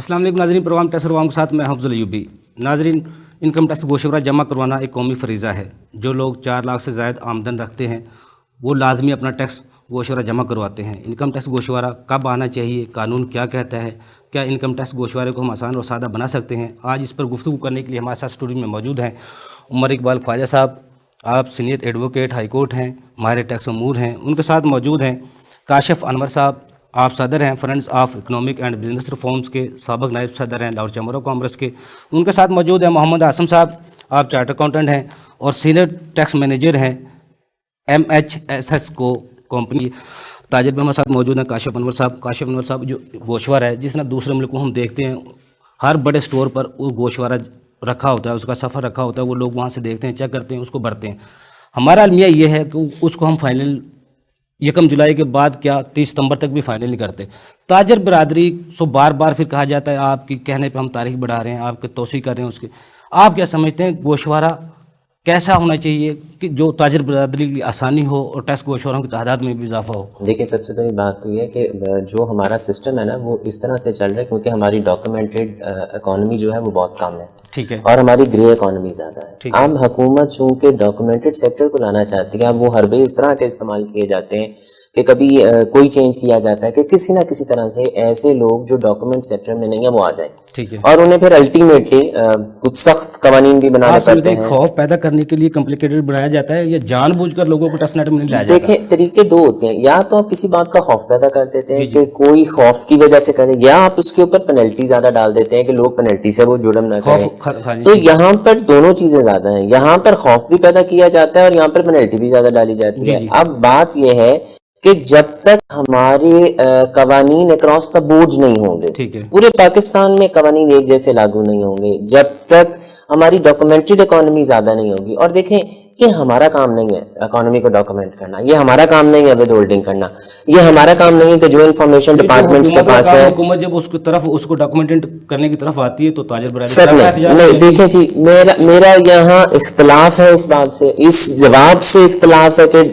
अस्सलाम वालेकुम नाज़रीन, प्रोग्राम टैक्स रिफॉर्म के साथ मैं हफ्ज़ुल अय्यूबी। नाज़रीन, इनकम टैक्स गोशवारा जमा करवाना एक कौमी फरीज़ा है। जो लोग 4 लाख से ज़ायद आमदन रखते हैं वो लाजमी अपना टैक्स गोशवारा जमा करवाते हैं। इनकम टैक्स गोशवारा कब आना चाहिए, कानून क्या कहता है, क्या इनकम टैक्स गोशवारे को हम आसान और सादा बना सकते हैं, आज इस पर गुफ्तगू करने के लिए हमारे साथ स्टूडियो में मौजूद हैं उमर इकबाल ख्वाजा साहब। आप सीनियर एडवोकेट हाई कोर्ट हैं, माहिर टैक्स अमूर हैं। उनके साथ मौजूद हैं काशिफ अनवर साहब, आप सदर हैं friends of economic and business reforms के, साबिक नायब सदर हैं लाहौर चैम्बर ऑफ कॉमर्स के। उनके साथ मौजूद हैं मोहम्मद आसम साहब, आप चार्टर अकाउंटेंट हैं और सीनियर टैक्स मैनेजर हैं MHSS को कंपनी। ताजिर भी हमारे साथ मौजूद हैं काशिफ अनवर साहब। काशिफ अनवर साहब जो गोशवारा है, जिस ना दूसरे मुल्क को हम देखते हैं हर बड़े स्टोर पर वो गोशवारा रखा होता है, उसका सफ़र रखा होता है, वो लोग वहाँ से देखते हैं, चेक करते हैं, उसको भरते हैं। हमारा अलमिया ये है कि उसको हम फाइनल 1 जुलाई के बाद क्या 30 सितंबर तक भी फाइनल नहीं करते। ताजर बरादरी सो बार बार फिर कहा जाता है आपकी कहने पे हम तारीख बढ़ा रहे हैं, आपके तोसी कर रहे हैं उसके। आप क्या समझते हैं गोशवारा कैसा होना चाहिए कि जो ताजर बरादरी की आसानी हो और टैक्स गोशवारों की तादाद में भी इजाफा हो? देखिए, सबसे पहली बात तो ये है कि जो हमारा सिस्टम है ना वो इस तरह से चल रहा है क्योंकि हमारी डॉक्यूमेंटेड इकोनॉमी जो है वो बहुत कम है। ठीक है। और हमारी ग्रे इकोनॉमी ज़्यादा है। अब हुकूमत चूँकि डॉक्यूमेंटेड सेक्टर को लाना चाहती है, अब वो हरबे इस तरह के इस्तेमाल किए जाते हैं कि कभी कोई चेंज किया जाता है कि किसी ना किसी तरह से ऐसे लोग जो डॉक्यूमेंट सेक्टर में नहीं है वो आ जाए। ठीक है। और उन्हें फिर अल्टीमेटली कुछ सख्त कवानीन भी बनाने पड़ते हैं। खौफ पैदा करने के लिए कॉम्प्लिकेटेड बनाया जाता है या जानबूझकर लोगों को टचनेट में नहीं लाया जाता? देखिए, तरीके दो होते हैं। या तो आप किसी बात का खौफ पैदा कर देते हैं कि कोई खौफ की वजह से करे, या आप उसके ऊपर पेनल्टी ज्यादा डाल देते हैं कि लोग पेनल्टी से वो जुर्म ना करें। तो यहाँ पर दोनों चीजें ज्यादा हैं। यहाँ पर खौफ भी पैदा किया जाता है और यहाँ पर पेनल्टी भी ज्यादा डाली जाती है। अब बात यह है कि जब तक हमारे कवानीन अक्रॉस द बोर्ड नहीं होंगे, ठीक है, पूरे पाकिस्तान में कवानीन एक जैसे लागू नहीं होंगे, जब तक हमारी डॉक्यूमेंटेड इकोनॉमी ज्यादा नहीं होगी। और देखें, ये हमारा काम नहीं है इकोनॉमी को डॉक्यूमेंट करना, ये हमारा काम नहीं है विद होल्डिंग करना, ये हमारा काम नहीं है कि जो इन्फॉर्मेशन डिपार्टमेंट्स के पास है। हुकूमत जब उसको डॉक्यूमेंट करने की तरफ आती है तो ताजर बरादरी सर नहीं, देखिए जी, मेरा यहाँ इख्तलाफ है इस बात से, इस जवाब से इख्तलाफ है कि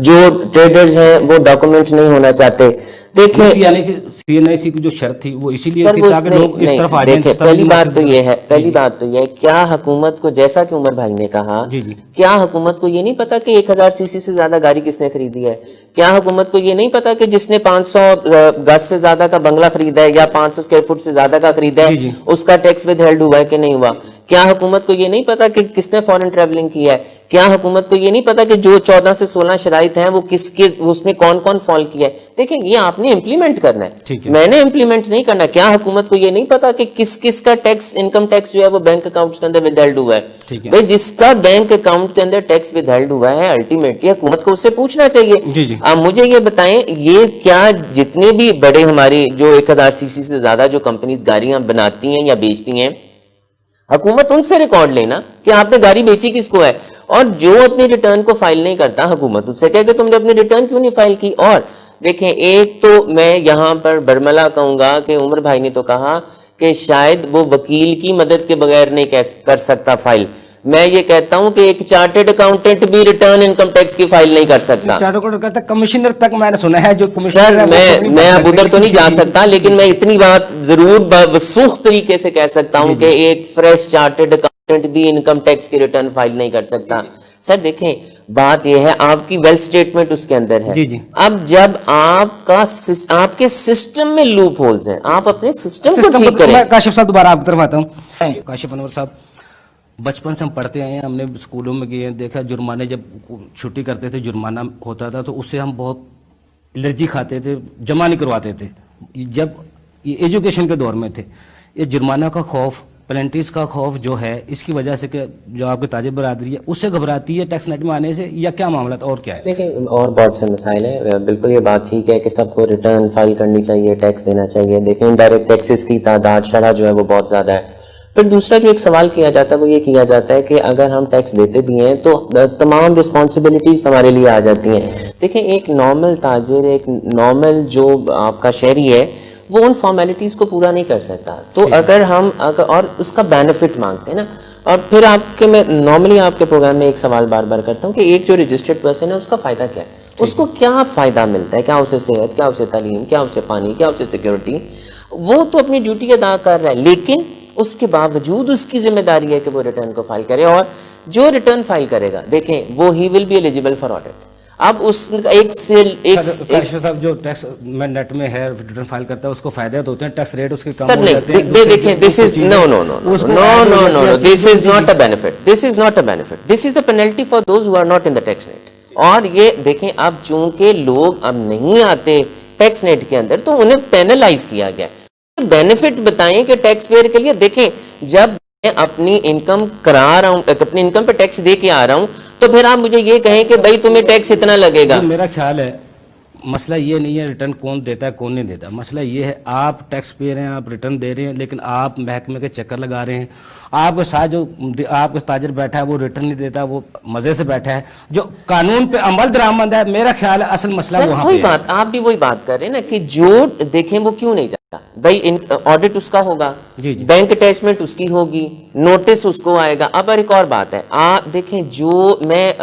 जो ट्रेडर्स हैं वो डॉक्यूमेंट नहीं होना चाहते। देखिए, CNIC की जो शर्त थी वो इसीलिए थी ताकि लोग इस तरफ आ जाएं। पहली बात तो ये है, क्या हुकूमत को, जैसा कि उमर भाई ने कहा, क्या हुकूमत को ये नहीं पता कि 1000 सीसी से ज्यादा गाड़ी किसने खरीदी है? क्या हुकूमत को ये नहीं पता कि जिसने 500 गज से ज्यादा का बंगला खरीदा है या 500 स्क्वायर फुट से ज्यादा का खरीदा है उसका टैक्स विदहेल्ड हुआ है कि नहीं हुआ? क्या हुकूमत को ये नहीं पता कि किसने फॉरेन ट्रैवलिंग किया है? क्या हुकूमत को ये नहीं पता कि जो 14 से 16 शराइत हैं वो किस उसमें कौन कौन फॉल किया है? देखिए, ये आपने इम्प्लीमेंट करना है, मैंने इम्प्लीमेंट नहीं करना। क्या हुकूमत को ये नहीं पता कि किस का टैक्स, इनकम टैक्स जो है वो बैंक अकाउंट के अंदर विदहेल्ड हुआ है? भाई, जिसका बैंक अकाउंट के अंदर टैक्स विदहेल्ड हुआ है अल्टीमेटली हुकूमत को उससे पूछना चाहिए। आप मुझे ये बताएं, ये क्या जितने भी बड़े हमारी जो 1000 सीसी से ज्यादा जो कंपनीज गाड़ियां बनाती हैं या बेचती हैं, हुकूमत उनसे रिकॉर्ड लेना कि आपने गाड़ी बेची किसको है। और जो अपनी रिटर्न को फाइल नहीं करता, हुकूमत उससे कहे कि तुमने अपनी रिटर्न क्यों नहीं फाइल की। और देखें, एक तो मैं यहाँ पर बरमला कहूंगा कि उमर भाई ने तो कहा कि शायद वो वकील की मदद के बगैर नहीं कर सकता फाइल। मैं ये कहता हूं कि एक चार्टर्ड अकाउंटेंट भी रिटर्न इनकम टैक्स की फाइल नहीं कर सकता। कमिश्नर तक मैंने सुना है जो सर, मैं अब उधर तो नहीं जा सकता, लेकिन मैं इतनी बात जरूर वसूख तरीके से कह सकता हूं कि एक फ्रेश चार्टर्ड अकाउंटेंट भी इनकम टैक्स की रिटर्न फाइल नहीं कर सकता। सर देखें, बात यह है आपकी वेल्थ स्टेटमेंट उसके अंदर है। अब जब आपके सिस्टम में लूप होल्स हैं, आप अपने सिस्टम को ठीक करें। काशिफ साहब, दोबारा आपकी तरफ आता हूँ। काशिफ अनवर साहब, बचपन से हम पढ़ते आए हैं, हमने स्कूलों में गए देखा जुर्माने, जब छुट्टी करते थे जुर्माना होता था तो उससे हम बहुत एलर्जी खाते थे, जमा नहीं करवाते थे। जब ये एजुकेशन के दौर में थे, ये जुर्माना का खौफ, पेनल्टीज का खौफ जो है, इसकी वजह से कि जो आपकी ताजिर बरादरी है उससे घबराती है टैक्स नेट में आने से, या क्या मामला था और क्या है? देखिए, और बहुत से मसाइल हैं। बिल्कुल ये बात ठीक है कि सबको रिटर्न फाइल करनी चाहिए, टैक्स देना चाहिए। देखिए, इनडायरेक्ट टैक्सेस की तादाद शरह जो है वो बहुत ज्यादा है। फिर दूसरा जो एक सवाल किया जाता है वो ये किया जाता है कि अगर हम टैक्स देते भी हैं तो तमाम रिस्पॉन्सिबिलिटीज हमारे लिए आ जाती हैं। देखिए, एक नॉर्मल ताजिर, एक नॉर्मल जो आपका शहरी है, वो उन फॉर्मेलिटीज को पूरा नहीं कर सकता। तो अगर और उसका बेनिफिट मांगते हैं ना, और फिर मैं नॉर्मली आपके प्रोग्राम में एक सवाल बार बार करता हूँ कि एक जो रजिस्टर्ड पर्सन है उसका फायदा क्या है, उसको क्या फायदा मिलता है, क्या उसे सेहत, क्या उसे तालीम, क्या उसे पानी, क्या उसे सिक्योरिटी, वो तो अपनी ड्यूटी अदा कर रहा है, लेकिन उसके बावजूद उसकी जिम्मेदारी है कि वो रिटर्न को फाइल करे, और जो रिटर्न फाइल करेगा देखें वो he will be eligible for audit. अब उस एक साहब जो टैक्स में नेट में है रिटर्न फाइल करता है उसको फायदे तो होते हैं, टैक्स रेट उसके कम हो जाते हैं। देखें this is no this is not a benefit, this is not a benefit, this is the penalty for those who are not in the tax net. और ये देखें अब चूंकि लोग अब नहीं आते टैक्स नेट के अंदर तो उन्हें पेनलाइज किया गया। बेनिफिट बताएं कि टैक्स पेयर के लिए। देखें जब मैं अपनी इनकम करा रहा हूं, अपनी इनकम पे टैक्स दे के आ रहा हूं, तो फिर आप मुझे ये कहें कि भाई तुम्हें टैक्स इतना लगेगा। मेरा ख्याल है मसला ये नहीं है रिटर्न कौन देता है कौन नहीं देता, मसला ये है आप टैक्स पेयर हैं, आप रिटर्न दे रहे हैं, लेकिन आप महकमे के चक्कर लगा रहे हैं। आपके साथ जो आपका ताजर बैठा है वो रिटर्न नहीं देता, वो मजे से बैठा है, जो कानून पे अमल दरामद है। मेरा ख्याल है असल मसला वहां पे बात आप भी वही बात कर रहे हैं ना कि जो देखें वो क्यों नहीं जाता भाई, ऑडिट उसका होगा, बैंक अटैचमेंट उसकी होगी, नोटिस उसको आएगा। अब एक और बात है, आप देखें जो मैं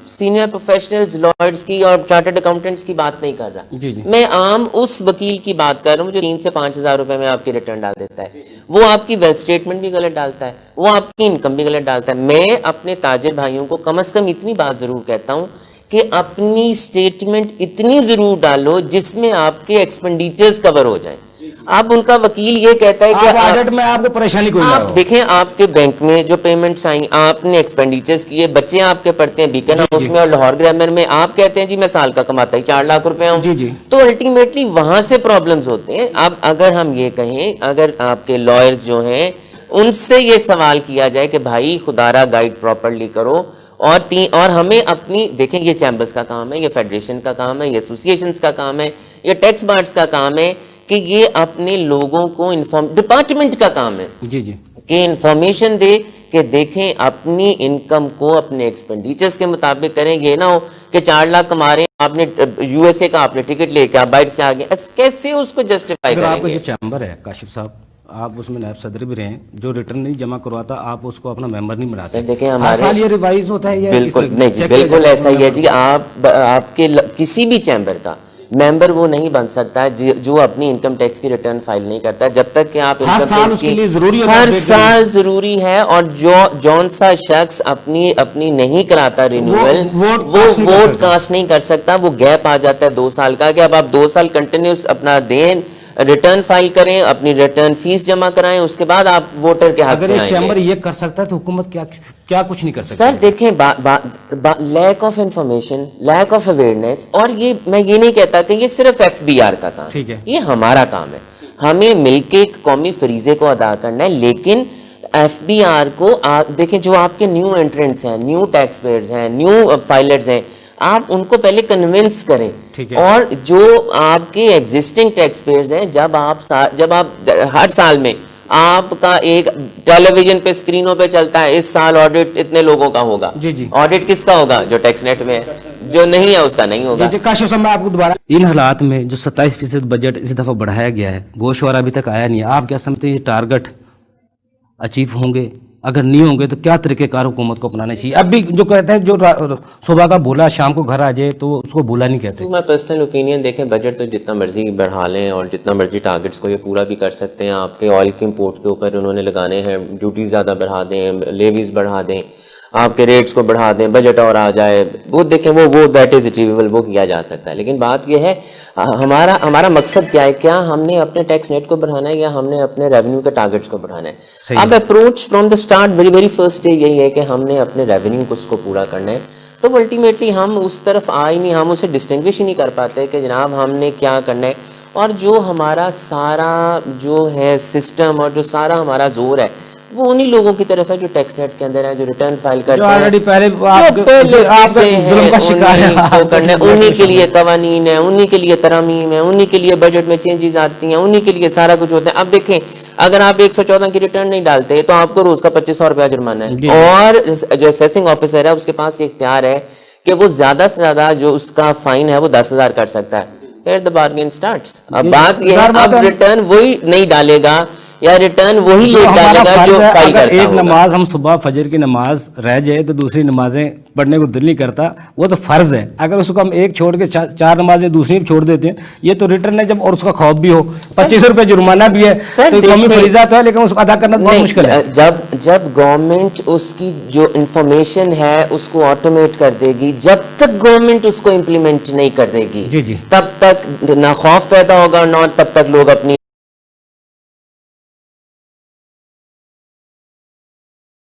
सीनियर प्रोफेशनल्स लॉयर्स की और चार्टर्ड अकाउंटेंट्स की बात नहीं कर रहा, मैं आम उस वकील की बात कर रहा हूँ जो 3 से 5 हजार रुपए में आपकी रिटर्न डाल देता है, वो आपकी वेल्थ स्टेटमेंट भी गलत डालता है, वो आपकी इनकम भी गलत डालता है। मैं अपने ताजिर भाइयों को कम से कम इतनी बात जरूर कहता हूँ कि अपनी स्टेटमेंट इतनी जरूर डालो जिसमें आपके एक्सपेंडिचर्स कवर हो जाए। अब उनका वकील ये कहता है कि ऑडिट में आपको परेशानी कोई आप देखें आपके बैंक में जो पेमेंट्स आई, आपने एक्सपेंडिचर्स किए, बच्चे आपके पढ़ते हैं बीकन हाउस में और लाहौर ग्रामर में, आप कहते हैं जी मैं साल का कमाता ही 4 लाख रुपए हूं, तो अल्टीमेटली वहां से प्रॉब्लम्स होते हैं। अब अगर हम ये कहें, अगर आपके लॉयर्स जो हैं उनसे ये सवाल किया जाए कि भाई खुदारा गाइड प्रॉपरली करो, और हमें अपनी देखें ये चैम्बर्स का काम है, ये फेडरेशन का काम है, ये एसोसिएशंस का काम है, ये टैक्स बार्ड्स का काम है कि ये अपने लोगों को डिपार्टमेंट का काम है कि इंफॉर्मेशन दे कि देखें अपनी इनकम को अपने एक्सपेंडिचर्स के मुताबिक करें। ये ना हो कि 4 लाख कमा रहे हैं, आपने यूएसए का आपने टिकट लेके आप बाहर से आ गए, कैसे उसको जस्टिफाई करेंगे? आपका जो चैम्बर है काशिफ साहब, आप उसमें नायब सदर भी रहे हैं, जो रिटर्न नहीं जमा करवाता आप उसको अपना मेंबर नहीं बनाते। देखिए हमारे साल ये रिवाइज होता है, बिल्कुल नहीं जी, बिल्कुल ऐसा ही है जी। आपके किसी भी चैम्बर का मेंबर वो नहीं बन सकता जो अपनी इनकम टैक्स की रिटर्न फाइल नहीं करता, जब तक कि आप हर साल उसके लिए जरूरी है, हर साल जरूरी है। और जौन सा शख्स अपनी नहीं कराता रिन्यूअल, वो वोट कास्ट नहीं कर सकता, वो गैप आ जाता है 2 साल का कि अब आप 2 साल कंटिन्यूस अपना दें, रिटर्न फाइल करें, अपनी रिटर्न फीस जमा कराएं, उसके बाद आप वोटर के हक में आएंगे। अगर चैम्बर ये कर सकता है तो हुकूमत क्या कुछ नहीं कर सकती? सर देखें lack of information, lack of awareness, और ये मैं ये नहीं कहता कि ये सिर्फ एफबीआर का काम है, ये हमारा काम है, हमें मिलके एक कौमी फरीजे को अदा करना है। लेकिन एफबीआर को देखें जो आपके न्यू एंट्रेंट्स हैं, न्यू टैक्स पेयर्स हैं, न्यू फाइलर्स हैं, आप उनको पहले कन्विंस करें। और जो आपके एग्जिस्टिंग टैक्स पेयर्स हैं, जब आप हर साल में आपका एक टेलीविजन पे स्क्रीनों पे चलता है इस साल ऑडिट इतने लोगों का होगा, ऑडिट किसका होगा? जो टैक्स नेट में है, जो नहीं है उसका नहीं होगा। काशिफ साहब मैं आपको दोबारा इन हालात में जो 27% बजट इस दफा बढ़ाया गया है, गोशवारा अभी तक आया नहीं है, आप क्या समझते हैं ये टारगेट अचीव होंगे? अगर नहीं होंगे तो क्या तरीक़ेकार हुकूमत को अपनाने चाहिए? अब भी जो कहते हैं जो सुबह का भूला शाम को घर आ जाए तो उसको भूला नहीं कहते। तो मैं पर्सनल ओपिनियन देखें, बजट तो जितना मर्जी बढ़ा लें और जितना मर्जी टारगेट्स को ये पूरा भी कर सकते हैं। आपके ऑयल के इम्पोर्ट के ऊपर उन्होंने लगाने हैं, ड्यूटीज ज़्यादा बढ़ा दें, लेवीज बढ़ा दें, आपके रेट्स को बढ़ा दें, बजट और आ जाए, वो देखें वो दैट इज अचीवेबल, वो किया जा सकता है। लेकिन बात यह है हमारा मकसद क्या है? क्या हमने अपने टैक्स नेट को बढ़ाना है या हमने अपने रेवेन्यू के टारगेट्स को बढ़ाना है? अब approach from the start very first day यही है कि हमने अपने रेवेन्यू को उसको पूरा करना है। तो अल्टीमेटली हम उस तरफ आ ही नहीं, हम उसे डिस्टिंग्विश ही नहीं कर पाते कि जनाब हमने क्या करना है। और जो हमारा सारा जो है सिस्टम और जो सारा हमारा जोर है वो उन्हीं लोगों की तरफ है जो टैक्स नेट के अंदर है, जो रिटर्न फाइल करते हैं, उन्हीं के लिए कवानीन है, उन्हीं के लिए तरामीम है, उन्हीं के लिए बजट में चेंजेस आती हैं, उन्हीं के लिए सारा कुछ होता है। अब देखें अगर आप 114 की रिटर्न नहीं डालते तो आपको रोज का 2500 रुपया जुर्माना है, और जो असेसिंग ऑफिसर है उसके पास ये इख्तियार है कि वो ज्यादा से ज्यादा जो उसका फाइन है वो 10,000 कर सकता है। फिर द बार्गेन स्टार्ट्स। अब बात यह है अब रिटर्न वही नहीं डालेगा या रिटर्न वही लेट डालेगा जो फाइल करता है। एक नमाज हम सुबह फजर की नमाज रह जाए तो दूसरी नमाजें पढ़ने को दिल नहीं करता, वो तो फ़र्ज़ है। अगर उसको हम एक छोड़ के चार नमाजें दूसरी भी छोड़ देते हैं, ये तो रिटर्न है। जब और उसका खौफ भी हो, 25 रुपये जुर्माना भी है, तो कौमी फरीज़ा तो है, लेकिन उसको अदा करना बहुत मुश्किल है। जब गवर्नमेंट उसकी जो इंफॉर्मेशन है उसको ऑटोमेट कर देगी, जब तक गवर्नमेंट उसको इम्प्लीमेंट नहीं कर देगी, जी जी, तब तक ना खौफ पैदा होगा, ना तब तक लोग अपनी